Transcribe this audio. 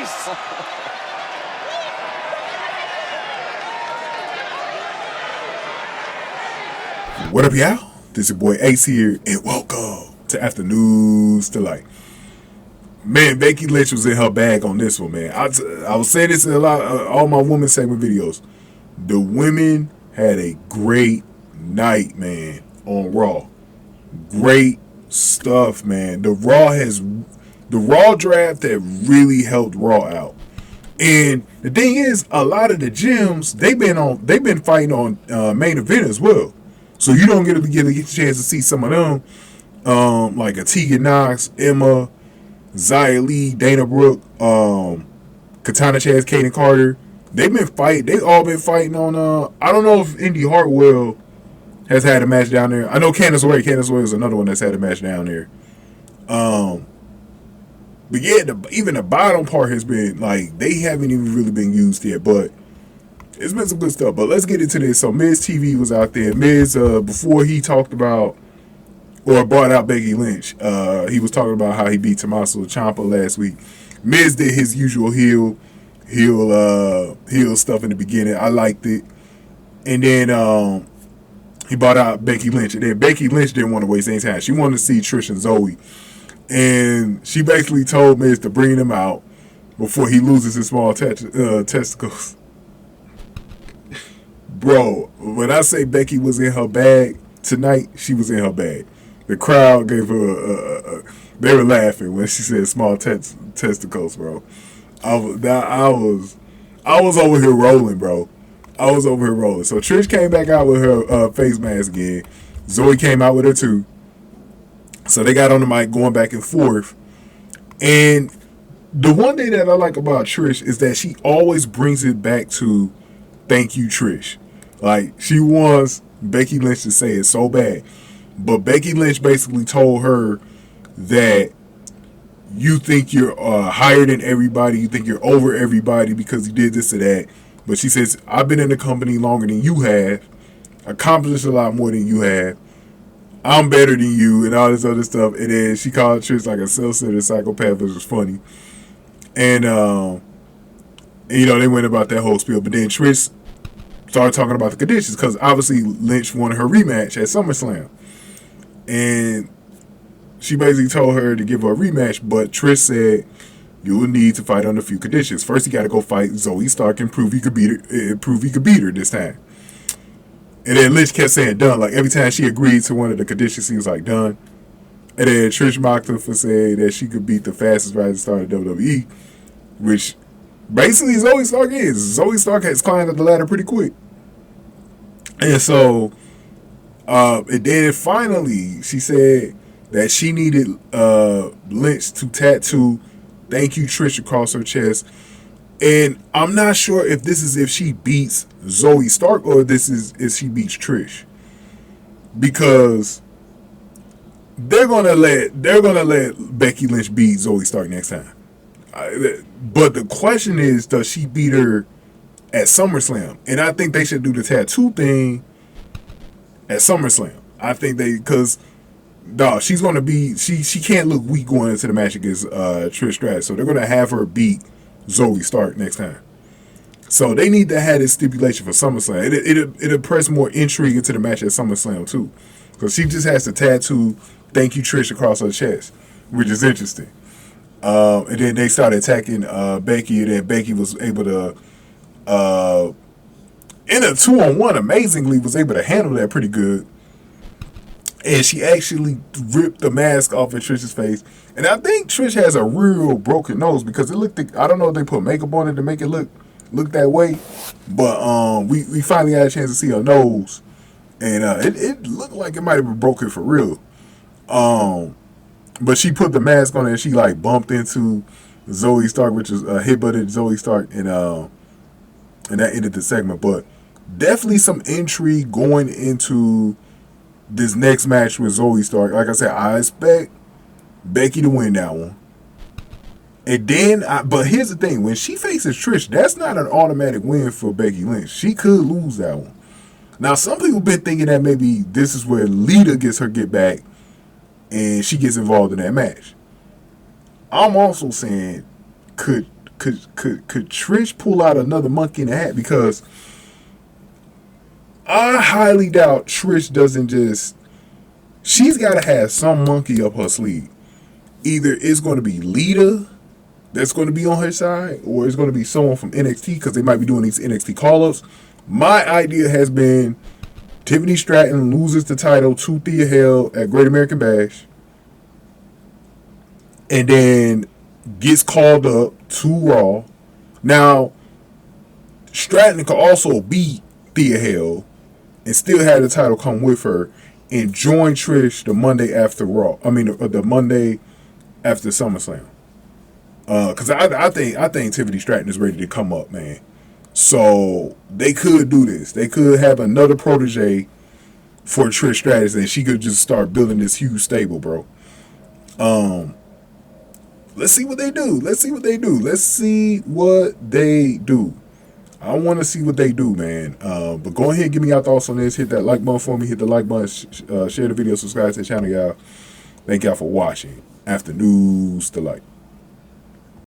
face. What up, y'all? This is your boy Ace here, and welcome to Afternoons Delight. Man, Becky Lynch was in her bag on this one, man. I was saying this in a lot of all my women segment videos. The women had a great night, man, on Raw. Great stuff, man. The Raw draft that really helped Raw out. And the thing is, a lot of the gyms they've been fighting on main event as well. So you don't get a chance to see some of them, like a Tegan Knox, Emma, Xia Li, Dana Brooke, Katana Chance, Kaden Carter. They've all been fighting on. I don't know if Indy Hartwell has had a match down there. I know Candice LeRae is another one that's had a match down there. But yeah, even the bottom part has been like they haven't even really been used yet, but. It's been some good stuff, but let's get into this. So Miz TV was out there. Miz, before he talked about or brought out Becky Lynch, he was talking about how he beat Tommaso Ciampa last week. Miz did his usual heel stuff in the beginning. I liked it, and then he brought out Becky Lynch, and then Becky Lynch didn't want to waste any time. She wanted to see Trish and Zoey, and she basically told Miz to bring them out before he loses his small testicles. Bro, when I say Becky was in her bag tonight, she was in her bag. The crowd gave her they were laughing when she said small testicles, bro. I was over here rolling, bro. I was over here rolling. So Trish came back out with her face mask again. Zoey came out with her too. So they got on the mic going back and forth. And the one thing that I like about Trish is that she always brings it back to thank you, Trish. Like, she wants Becky Lynch to say it so bad. But Becky Lynch basically told her that you think you're higher than everybody. You think you're over everybody because you did this or that. But she says, I've been in the company longer than you have. Accomplished a lot more than you have. I'm better than you and all this other stuff. And then she called Trish like a self-centered psychopath, which was funny. And, you know, they went about that whole spiel. But then Trish started talking about the conditions because obviously Lynch wanted her rematch at SummerSlam. And she basically told her to give her a rematch, but Trish said, you will need to fight on a few conditions. First, you got to go fight Zoey Stark and prove you could beat her this time. And then Lynch kept saying done. Like every time she agreed to one of the conditions, she was like done. And then Trish mocked her for saying that she could beat the fastest rising star in WWE, which basically Zoey Stark is. Zoey Stark has climbed up the ladder pretty quick. And so, and then finally, she said that she needed Lynch to tattoo "Thank you, Trish" across her chest. And I'm not sure if this is if she beats Zoey Stark or this is if she beats Trish, because they're gonna let Becky Lynch beat Zoey Stark next time. But the question is, does she beat her at SummerSlam? And I think they should do the tattoo thing at SummerSlam. I think because she's gonna be she can't look weak going into the match against Trish Stratus. So they're gonna have her beat Zoey Stark next time. So they need to have this stipulation for SummerSlam. It'll press more intrigue into the match at SummerSlam too, because she just has to tattoo "Thank you, Trish" across her chest, which is interesting. And then they started attacking Becky, and then Becky was able to, in a 2-on-1, amazingly was able to handle that pretty good. And she actually ripped the mask off of Trish's face. And I think Trish has a real broken nose because it looked, I don't know if they put makeup on it to make it look that way. But we finally had a chance to see her nose. And it looked like it might have been broken for real. But she put the mask on and she like bumped into Zoey Stark, which is headbutted Zoey Stark, and that ended the segment. But definitely some intrigue going into this next match with Zoey Stark. Like I said, I expect Becky to win that one. And then, but here's the thing: when she faces Trish, that's not an automatic win for Becky Lynch. She could lose that one. Now, some people been thinking that maybe this is where Lita gets her get back, and she gets involved in that match. I'm also saying, could could Trish pull out another monkey in the hat? Because I highly doubt Trish doesn't just. She's got to have some monkey up her sleeve. Either it's going to be Lita that's going to be on her side, or it's going to be someone from NXT, because they might be doing these NXT call-ups. My idea has been Tiffany Stratton loses the title to Thea Hale at Great American Bash, and then gets called up to Raw. Now, Stratton could also beat Thea Hale and still have the title come with her and join Trish the Monday after Raw. I mean, the Monday after SummerSlam. Because I think Tiffany Stratton is ready to come up, man. So they could do this. They could have another protege for Trish Stratus, and she could just start building this huge stable, bro. Let's see what they do. Let's see what they do. I want to see what they do, man. But go ahead and give me your thoughts on this. Hit that like button for me. Hit the like button. Share the video. Subscribe to the channel, y'all. Thank y'all for watching. After News to Light.